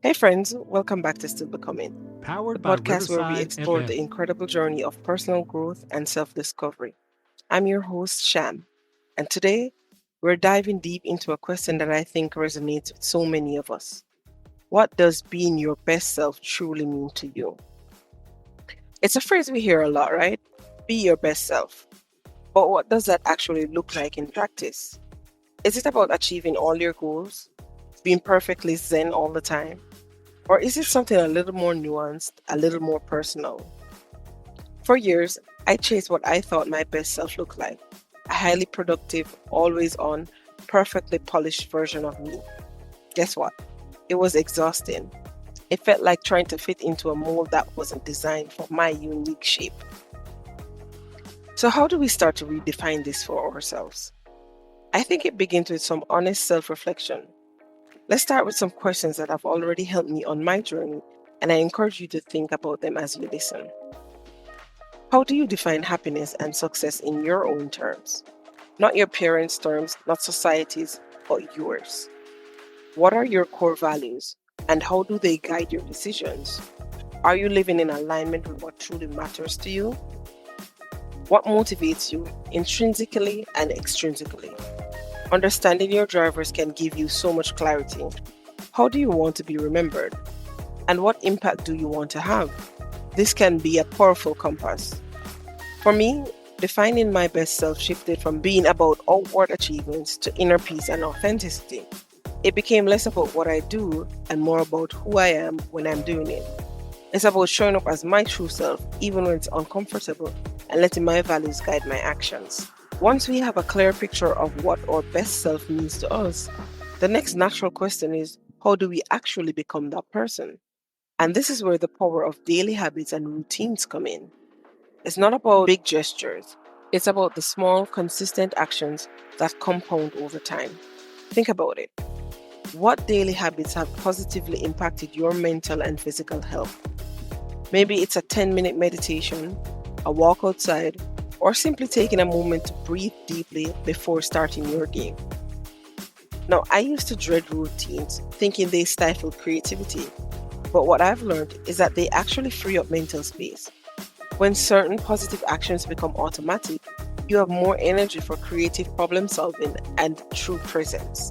Hey, friends, welcome back to Still Becoming, the Powered by podcast where we Riverside explore FM. the incredible journey of personal growth and self discovery. I'm your host, Sham, and today we're diving deep into a question that I think resonates with so many of us. What does being your best self truly mean to you? It's a phrase we hear a lot, right? Be your best self. But what does that actually look like in practice? Is it about achieving all your goals, being perfectly zen all the time? Or is it something a little more nuanced, a little more personal? For years, I chased what I thought my best self looked like, a highly productive, always on, perfectly polished version of me. Guess what? It was exhausting. It felt like trying to fit into a mold that wasn't designed for my unique shape. So, how do we start to redefine this for ourselves? I think it begins with some honest self reflection. Let's start with some questions that have already helped me on my journey, and I encourage you to think about them as you listen. How do you define happiness and success in your own terms? Not your parents' terms, not society's, but yours. What are your core values, and how do they guide your decisions? Are you living in alignment with what truly matters to you? What motivates you intrinsically and extrinsically? Understanding your drivers can give you so much clarity. How do you want to be remembered? And what impact do you want to have? This can be a powerful compass. For me, defining my best self shifted from being about outward achievements to inner peace and authenticity. It became less about what I do and more about who I am when I'm doing it. It's about showing up as my true self, even when it's uncomfortable, and letting my values guide my actions. Once we have a clear picture of what our best self means to us, the next natural question is, how do we actually become that person? And this is where the power of daily habits and routines come in. It's not about big gestures, it's about the small, consistent actions that compound over time. Think about it. What daily habits have positively impacted your mental and physical health? Maybe it's a 10-minute meditation, a walk outside, or simply taking a moment to breathe deeply before starting your day. Now, I used to dread routines, thinking they stifle creativity, but what I've learned is that they actually free up mental space. When certain positive actions become automatic, you have more energy for creative problem solving and true presence.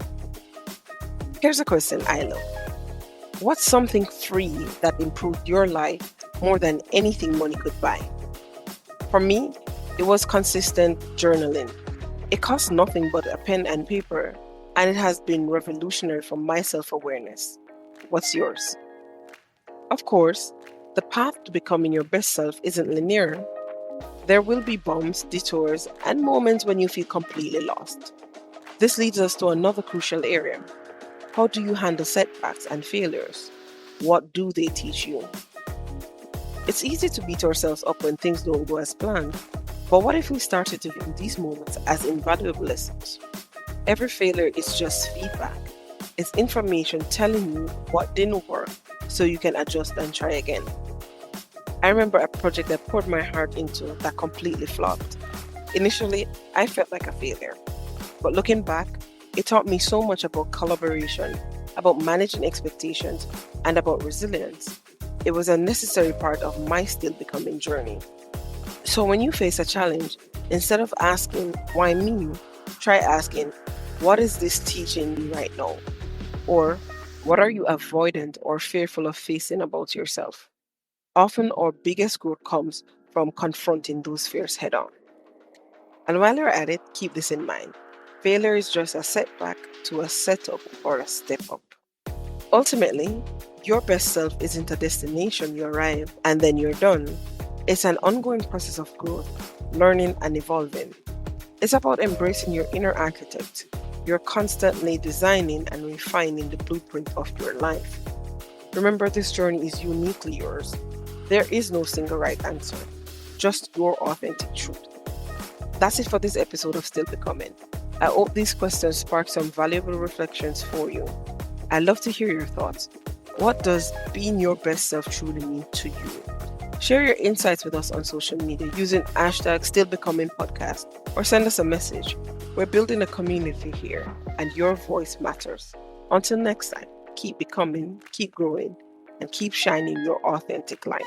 Here's a question I love. What's something free that improved your life more than anything money could buy? For me, it was consistent journaling. It costs nothing but a pen and paper, and it has been revolutionary for my self awareness. What's yours? Of course, the path to becoming your best self isn't linear. There will be bumps, detours, and moments when you feel completely lost. This leads us to another crucial area. How do you handle setbacks and failures? What do they teach you? It's easy to beat ourselves up when things don't go as planned, but what if we started to view these moments as invaluable lessons? Every failure is just feedback. It's information telling you what didn't work so you can adjust and try again. I remember a project I poured my heart into that completely flopped. Initially, I felt like a failure, but looking back, it taught me so much about collaboration, about managing expectations, and about resilience. It was a necessary part of my still becoming journey. So when you face a challenge, instead of asking, why me? Try asking, what is this teaching me right now? Or what are you avoidant or fearful of facing about yourself? Often our biggest growth comes from confronting those fears head on. And while you're at it, keep this in mind. Failure is just a setback to a setup or a step up. Ultimately, your best self isn't a destination you arrive and then you're done. It's an ongoing process of growth, learning, and evolving. It's about embracing your inner architect. You're constantly designing and refining the blueprint of your life. Remember, this journey is uniquely yours. There is no single right answer, just your authentic truth. That's it for this episode of Still Becoming. I hope these questions spark some valuable reflections for you. I'd love to hear your thoughts. What does being your best self truly mean to you? Share your insights with us on social media using hashtag StillBecomingPodcast or send us a message. We're building a community here and your voice matters. Until next time. keep becoming, keep growing, and keep shining your authentic light.